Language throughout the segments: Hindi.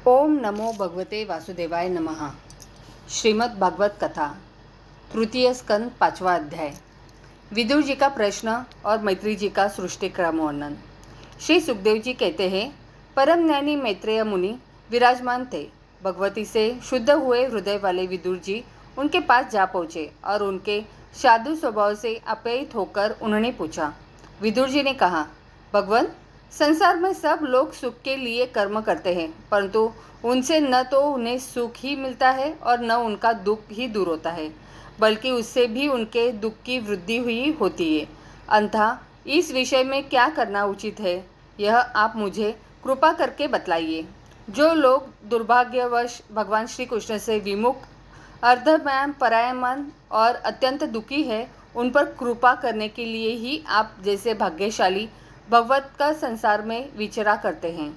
ओम नमो भगवते वासुदेवाय नमः। श्रीमद् भागवत कथा तृतीय स्कंद 5वां अध्याय। विदुर जी का प्रश्न और मैत्री जी का सृष्टि क्रम वर्णन। श्री सुखदेव जी कहते हैं, परम ज्ञानी मैत्रेय मुनि विराजमान थे। भगवती से शुद्ध हुए हृदय वाले विदुर जी उनके पास जा पहुँचे और उनके साधु स्वभाव से आप्यायित होकर उन्होंने पूछा। विदुर जी ने कहा, भगवान, संसार में सब लोग सुख के लिए कर्म करते हैं, परंतु उनसे न तो उन्हें सुख ही मिलता है और न उनका दुख ही दूर होता है, बल्कि उससे भी उनके दुख की वृद्धि हुई होती है। अतः इस विषय में क्या करना उचित है, यह आप मुझे कृपा करके बतलाइए। जो लोग दुर्भाग्यवश भगवान श्री कृष्ण से विमुख, अर्धमैन, परायमान और अत्यंत दुखी है, उन पर कृपा करने के लिए ही आप जैसे भाग्यशाली भगवत का संसार में विचरा करते हैं।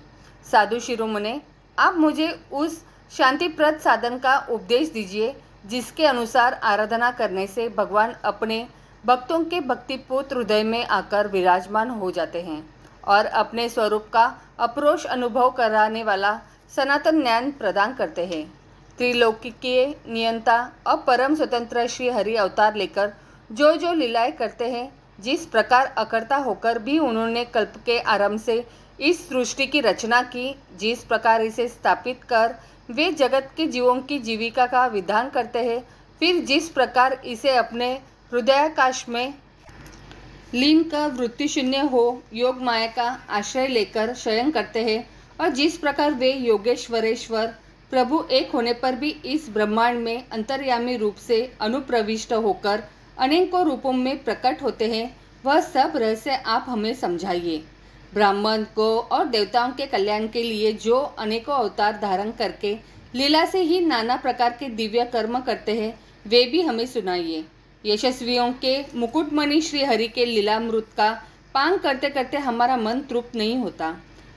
साधु शिरोमणे, आप मुझे उस शांतिप्रद साधन का उपदेश दीजिए जिसके अनुसार आराधना करने से भगवान अपने भक्तों के भक्तिपूत हृदय में आकर विराजमान हो जाते हैं और अपने स्वरूप का अप्रोक्ष अनुभव कराने वाला सनातन ज्ञान प्रदान करते हैं। त्रिलोकीय नियंता और परम स्वतंत्र श्री हरि अवतार लेकर जो जो लीलाएं करते हैं, जिस प्रकार अकर्ता होकर भी उन्होंने कल्प के आरंभ से इस सृष्टि की रचना की, जिस प्रकार इसे स्थापित कर वे जगत के जीवों की जीविका का विधान करते हैं, फिर जिस प्रकार इसे अपने हृदयाकाश में लीन कर वृत्ति शून्य हो योग माया का आश्रय लेकर शयन करते हैं, और जिस प्रकार वे योगेश्वरेश्वर प्रभु एक होने पर भी इस ब्रह्मांड में अंतर्यामी रूप से अनुप्रविष्ट होकर अनेकों रूपों में प्रकट होते हैं, वह सब रहस्य आप हमें समझाइए। ब्राह्मण को और देवताओं के कल्याण के लिए जो अनेकों अवतार धारण करके लीला से ही नाना प्रकार के दिव्य कर्म करते हैं, वे भी हमें सुनाइए। यशस्वियों के मुकुटमणि श्री हरि के लीलामृत का पान करते करते हमारा मन तृप्त नहीं होता।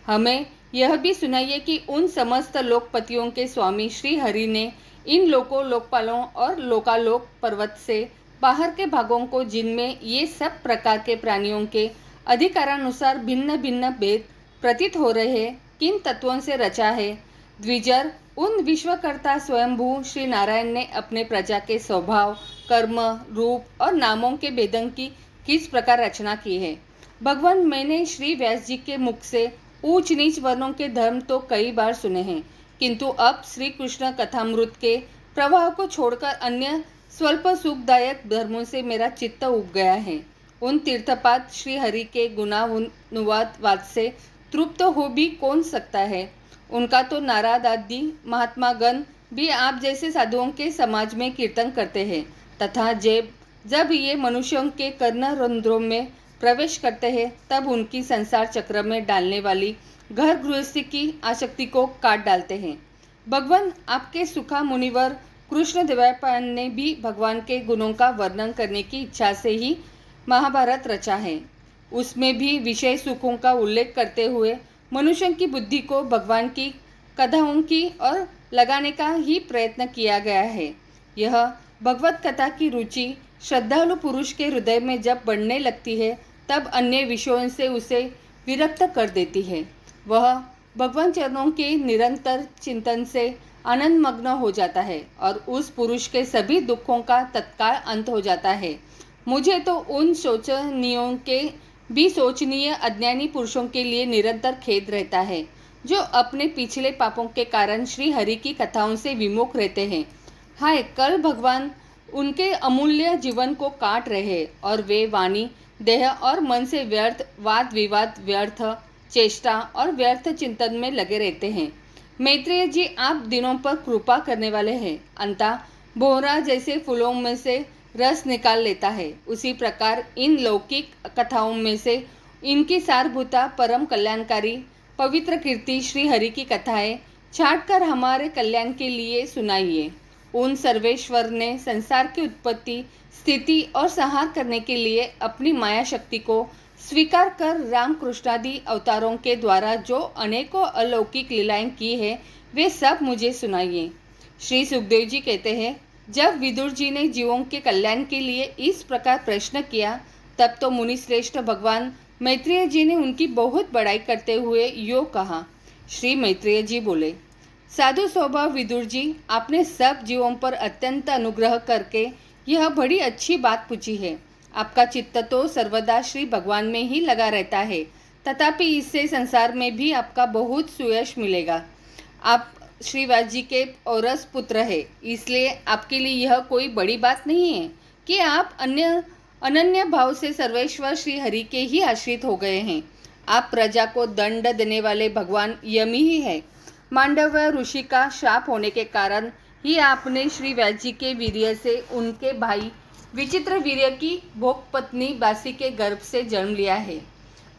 हमें यह भी सुनाइए कि उन समस्त लोकपतियों के स्वामी श्री हरि ने इन लोकपालों और लोकालोक पर्वत से बाहर के भागों को, जिनमें ये सब प्रकार के प्राणियों के अधिकारानुसार भिन्न भिन्न भेद प्रतीत हो रहे हैं, किन तत्वों से रचा है। द्विजर, उन विश्वकर्ता स्वयंभू श्री नारायण ने अपने प्रजा के स्वभाव, कर्म, रूप और नामों के भेदन की किस प्रकार रचना की है। भगवान, मैंने श्री व्यास जी के मुख से ऊंच नीच वर्णों के धर्म तो कई बार सुने हैं, किंतु अब श्री कृष्ण कथामृत के प्रवाह को छोड़कर अन्य स्वल्प सुखदायक धर्मों से मेरा चित्त उब गया है। उन तीर्थपात श्री हरि के गुणानुवाद से तृप्त हो भी कौन सकता है। उनका तो नारद आदि महात्मागण भी आप जैसे साधुओं के समाज में कीर्तन करते हैं, तथा जब ये मनुष्यों के कर्ण रंध्रों में प्रवेश करते हैं, तब उनकी संसार चक्र में डालने वाली घर गृहस्थी की आसक्ति को काट डालते हैं। भगवान, आपके सुखा मुनिवर कृष्ण देवपायन ने भी भगवान के गुणों का वर्णन करने की इच्छा से ही महाभारत रचा है। उसमें भी विषय सुखों का उल्लेख करते हुए मनुष्य की बुद्धि को भगवान की कथाओं की ओर लगाने का ही प्रयत्न किया गया है। यह भगवत कथा की रुचि श्रद्धालु पुरुष के हृदय में जब बढ़ने लगती है, तब अन्य विषयों से उसे विरक्त कर देती है। वह भगवान चरणों के निरंतर चिंतन से आनंद मग्न हो जाता है और उस पुरुष के सभी दुखों का तत्काल अंत हो जाता है। मुझे तो उन शोचनीयों के भी सोचनीय अज्ञानी पुरुषों के लिए निरंतर खेद रहता है, जो अपने पिछले पापों के कारण श्री हरि की कथाओं से विमुख रहते हैं। हाय, कल भगवान उनके अमूल्य जीवन को काट रहे और वे वाणी, देह और मन से व्यर्थ वाद विवाद, व्यर्थ चेष्टा और व्यर्थ चिंतन में लगे रहते हैं। मैत्रेय जी, आप दिनों पर कृपा करने वाले हैं। अंता बोहरा जैसे फूलों में से रस निकाल लेता है, उसी प्रकार इन लौकिक कथाओं में से इनकी सारभूता परम कल्याणकारी पवित्र कीर्ति श्री हरि की कथाएं छांटकर हमारे कल्याण के लिए सुनाइए। उन सर्वेश्वर ने संसार की उत्पत्ति, स्थिति और संहार करने के लिए अपनी माया शक्ति को स्वीकार कर रामकृष्णादि अवतारों के द्वारा जो अनेकों अलौकिक लीलाएं की है, वे सब मुझे सुनाइए। श्री सुखदेव जी कहते हैं, जब विदुर जी ने जीवों के कल्याण के लिए इस प्रकार प्रश्न किया, तब तो मुनिश्रेष्ठ भगवान मैत्रेय जी ने उनकी बहुत बड़ाई करते हुए यो कहा। श्री मैत्रेय जी बोले, साधु स्वभाव विदुर जी, आपने सब जीवों पर अत्यंत अनुग्रह करके यह बड़ी अच्छी बात पूछी है। आपका चित्त तो सर्वदा श्री भगवान में ही लगा रहता है, तथापि इससे संसार में भी आपका बहुत सुयश मिलेगा। आप श्री व्यास जी के औरस पुत्र है, इसलिए आपके लिए यह कोई बड़ी बात नहीं है कि आप अनन्य भाव से सर्वेश्वर श्री हरि के ही आश्रित हो गए हैं। आप प्रजा को दंड देने वाले भगवान यमी ही है। मांडव्य ऋषि का शाप होने के कारण ही आपने श्री व्यास जी के वीर्य से उनके भाई विचित्र वीर्य की भोग पत्नी बासी के गर्भ से जन्म लिया है।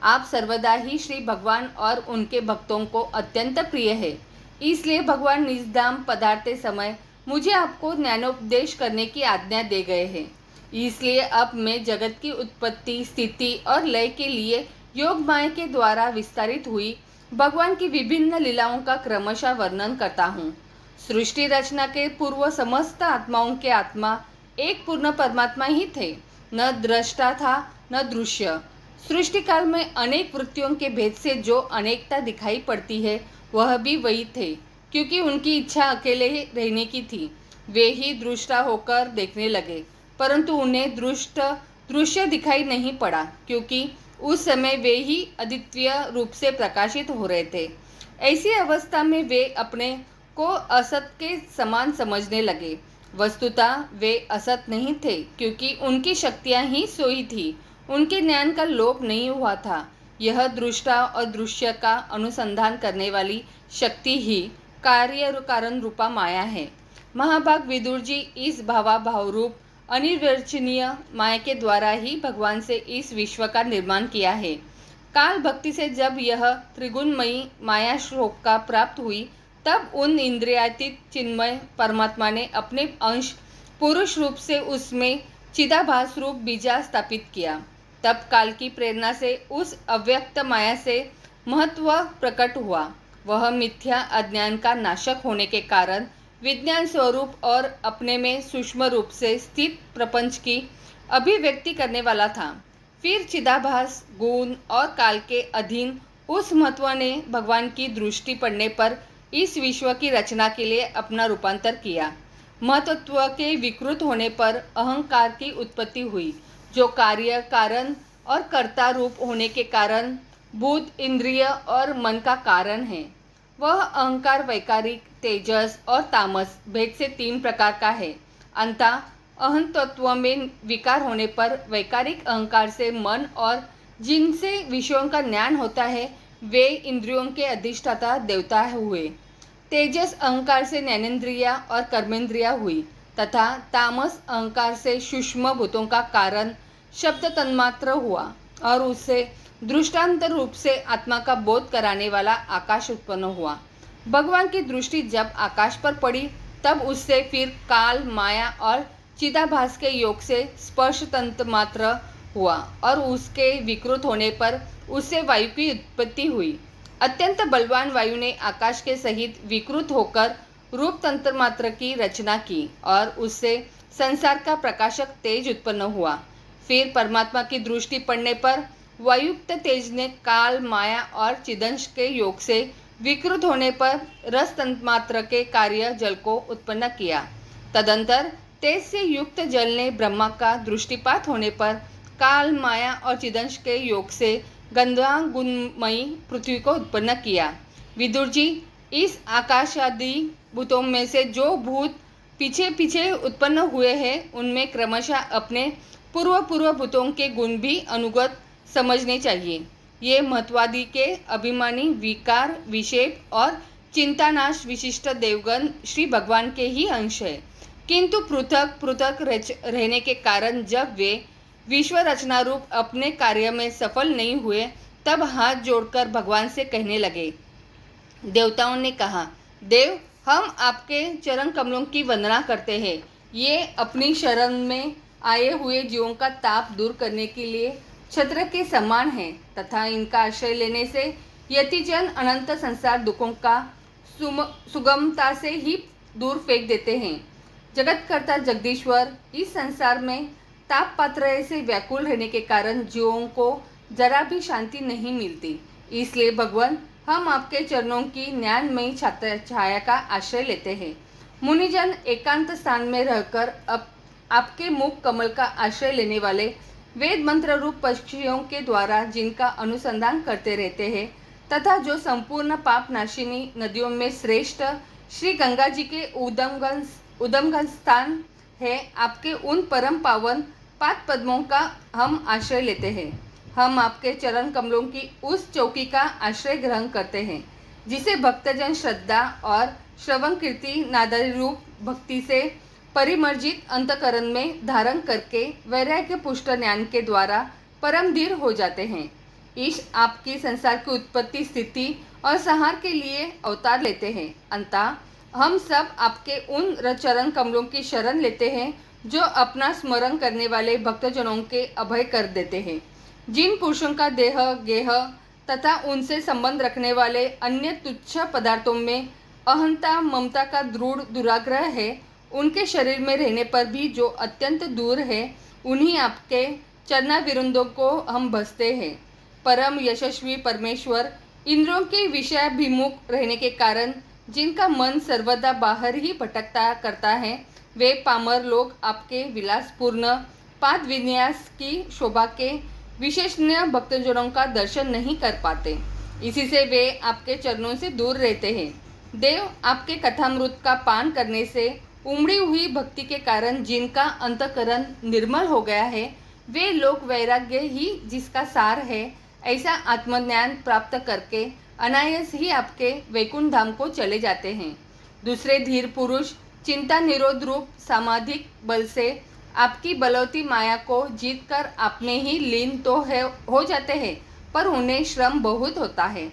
आप सर्वदा ही श्री भगवान और उनके भक्तों को अत्यंत प्रिय है, इसलिए भगवान निजधाम पधारते समय मुझे आपको ज्ञानोपदेश करने की आज्ञा दे गए हैं। इसलिए अब मैं जगत की उत्पत्ति, स्थिति और लय के लिए योग माया के द्वारा विस्तारित हुई भगवान की विभिन्न लीलाओं का क्रमशः वर्णन करता हूँ। सृष्टि रचना के पूर्व समस्त आत्माओं के आत्मा एक पूर्ण परमात्मा ही थे, न दृष्टा था न दृश्य। सृष्टि काल में अनेक वृत्तियों के भेद से जो अनेकता दिखाई पड़ती है वह भी वही थे, क्योंकि उनकी इच्छा अकेले रहने की थी। वे ही दृष्टा होकर देखने लगे, परंतु उन्हें दृश्य दिखाई नहीं पड़ा, क्योंकि उस समय वे ही अद्वितीय रूप से प्रकाशित हो रहे थे। ऐसी अवस्था में वे अपने को असत के समान समझने लगे। वस्तुतः वे असत नहीं थे, क्योंकि उनकी शक्तियां ही सोई थी, उनके ज्ञान का लोप नहीं हुआ था। यह दृष्टा और दृश्य का अनुसंधान करने वाली शक्ति ही कार्य कारण रूपा माया है। महाभाग विदुर जी, इस भावाभाव रूप अनिर्वचनीय माया के द्वारा ही भगवान से इस विश्व का निर्माण किया है। काल भक्ति से जब यह त्रिगुणमयी माया श्लोक का प्राप्त हुई, तब उन इंद्रियातीत चिन्मय परमात्मा ने अपने अंश पुरुष रूप से उसमें चिदाभास रूप बीजा स्थापित किया। तब काल की प्रेरणा से उस अव्यक्त माया से महत्व प्रकट हुआ। वह मिथ्या अज्ञान का नाशक होने के कारण विज्ञान स्वरूप और अपने में सूक्ष्म रूप से स्थित प्रपंच की अभिव्यक्ति करने वाला था। फिर चिदाभास गुण और काल के अधीन उस महत्व ने भगवान की दृष्टि पड़ने पर इस विश्व की रचना के लिए अपना रूपांतर किया। महत्व के विकृत होने पर अहंकार की उत्पत्ति हुई, जो कार्य कारण और कर्ता रूप होने के कारण भूत, इंद्रिय और मन का कारण है। वह अहंकार वैकारिक, तेजस और तामस भेद से 3 प्रकार का है। अंततः अहं तत्व में विकार होने पर वैकारिक अहंकार से मन और जिनसे विषयों का ज्ञान होता है वे इंद्रियों के अधिष्ठाता देवता हुए। तेजस अहंकार से ज्ञानेन्द्रिया और कर्मेंद्रिया हुई तथा तामस अहंकार से सूक्ष्म भूतों का कारण शब्द तन्मात्र हुआ और उससे दृष्टांत रूप से आत्मा का बोध कराने वाला आकाश उत्पन्न हुआ। भगवान की दृष्टि जब आकाश पर पड़ी तब उससे फिर काल, माया और चिदाभास के योग से स्पर्श तंत्र मात्र हुआ और उसके विकृत होने पर उससे वायु की उत्पत्ति हुई। अत्यंत बलवान वायु ने आकाश के सहित विकृत होकर रूप तंत्र मात्र की रचना की और उससे संसार का प्रकाशक तेज उत्पन्न हुआ। फिर परमात्मा की दृष्टि पड़ने पर वायुक्त तेज ने काल, माया और चिदंश के योग से विकृत होने पर रस तन्मात्र के कार्य जल को उत्पन्न किया। तदंतर तेज से युक्त जल ने ब्रह्मा का दृष्टिपात होने पर काल, माया और चिदंश के योग से गंधा गुणमयी पृथ्वी को उत्पन्न किया। विदुर जी, इस आकाश आदि भूतों में से जो भूत पीछे पीछे उत्पन्न हुए हैं उनमें क्रमशः अपने पूर्व भूतों के गुण भी अनुगत समझने चाहिए। ये महत्वादि के अभिमानी, विकार, विक्षेप और चिंतानाश विशिष्ट देवगण श्री भगवान के ही अंश है, किंतु पृथक पृथक रहने के कारण जब वे विश्व रचना रूप अपने कार्य में सफल नहीं हुए तब हाथ जोड़कर भगवान से कहने लगे। देवताओं ने कहा, देव, हम आपके चरण कमलों की वंदना करते हैं। ये अपनी शरण में आए हुए जीवों का ताप दूर करने के लिए छत्र के समान है तथा इनका आश्रय लेने से यतिजन अनंत संसार दुखों का सुगमता से ही दूर फेंक देते हैं। जगतकर्ता जगदीश्वर इस संसार में ताप पात्र से व्याकुल रहने के कारण जीवों को जरा भी शांति नहीं मिलती। इसलिए भगवान हम आपके चरणों की ज्ञानमयी छाया का आश्रय लेते हैं। मुनिजन एकांत स्थान में रहकर अब आपके मुख कमल का आश्रय लेने वाले वेद मंत्र रूप पक्षियों के द्वारा जिनका अनुसंधान करते रहते हैं तथा जो संपूर्ण पाप नाशिनी नदियों में श्रेष्ठ श्री गंगा जी के उद्गम स्थान है, आपके उन परम पावन पाद पद्मों का हम आश्रय लेते हैं। हम आपके चरण कमलों की उस चौकी का आश्रय ग्रहण करते हैं जिसे भक्तजन श्रद्धा और श्रवण कीर्ति नादारी रूप भक्ति से परिमर्जित अंतकरण में धारण करके वैराग्य पुष्ट ज्ञान के द्वारा परम धीर हो जाते हैं। ईश आपकी संसार की उत्पत्ति स्थिति और संहार के लिए अवतार लेते हैं। अंततः हम सब आपके उन चरण कमलों की शरण लेते हैं जो अपना स्मरण करने वाले भक्तजनों के अभय कर देते हैं। जिन पुरुषों का देह गेह तथा उनसे संबंध रखने वाले अन्य तुच्छ पदार्थों में अहंता ममता का दृढ़ दुराग्रह है, उनके शरीर में रहने पर भी जो अत्यंत दूर है, उन्हीं आपके चरणाविरुंदों को हम भजते हैं। परम यशस्वी परमेश्वर इंद्रियों के विषयाभिमुख रहने के कारण जिनका मन सर्वदा बाहर ही भटकता करता है, वे पामर लोग आपके विलासपूर्ण पाद विन्यास की शोभा के विशेषज्ञ भक्तजनों का दर्शन नहीं कर पाते। इसी से वे आपके चरणों से दूर रहते हैं। देव आपके कथामृत का पान करने से उमड़ी हुई भक्ति के कारण जिनका अंतकरण निर्मल हो गया है, वे लोग वैराग्य ही जिसका सार है, ऐसा आत्मज्ञान प्राप्त करके अनायास ही आपके वैकुंठ धाम को चले जाते हैं। दूसरे धीर पुरुष चिंता निरोध रूप सामाधिक बल से आपकी बलवती माया को जीतकर आप में ही लीन तो हो जाते हैं, पर उन्हें श्रम बहुत होता है,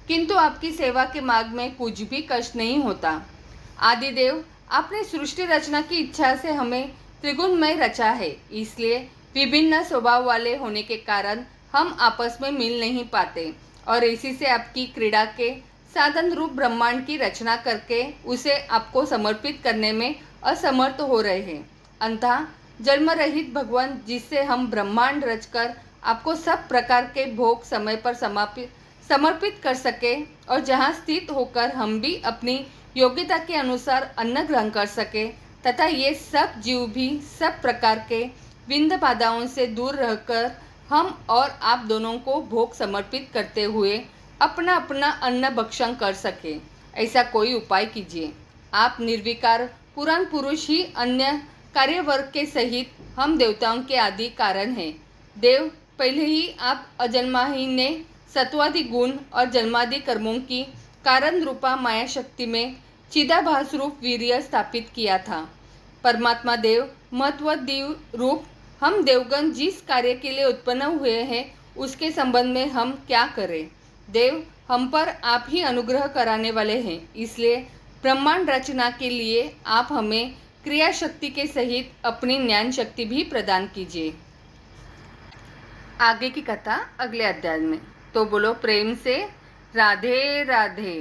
किंतु आपकी सेवा के मार्ग में कुछ भी कष्ट नहीं होता। आदिदेव, आपने सृष्टि रचना की इच्छा से हमें त्रिगुणमय रचा है, इसलिए विभिन्न स्वभाव वाले होने के कारण हम आपस में मिल नहीं पाते और इसी से आपकी क्रीड़ा के साधन रूप ब्रह्मांड की रचना करके उसे आपको समर्पित करने में असमर्थ हो रहे हैं। अंततः जन्म रहित भगवान जिससे हम ब्रह्मांड रचकर आपको सब प्रकार के भोग समय पर समर्पित कर सके और जहाँ स्थित होकर हम भी अपनी योग्यता के अनुसार अन्न ग्रहण कर सके तथा ये सब जीव भी सब प्रकार के विंध्य बाधाओं से दूर रहकर हम और आप दोनों को भोग समर्पित करते हुए अपना अपना अन्न भक्षण कर सके, ऐसा कोई उपाय कीजिए। आप निर्विकार पुराण पुरुष ही अन्य कार्यवर्ग के सहित हम देवताओं के आदि कारण हैं। देव, पहले ही आप अजन्मा ही ने सत्वादि गुण और जन्मादि कर्मों की कारण रूपा माया शक्ति में चिदाभास रूप वीर्य स्थापित किया था। परमात्मा देव महत्वदीव रूप हम देवगण जिस कार्य के लिए उत्पन्न हुए हैं उसके संबंध में हम क्या करें। देव, हम पर आप ही अनुग्रह कराने वाले हैं, इसलिए ब्रह्मांड रचना के लिए आप हमें क्रिया शक्ति के सहित अपनी ज्ञान शक्ति भी प्रदान कीजिए। आगे की कथा अगले अध्याय में। तो बोलो प्रेम से राधे राधे।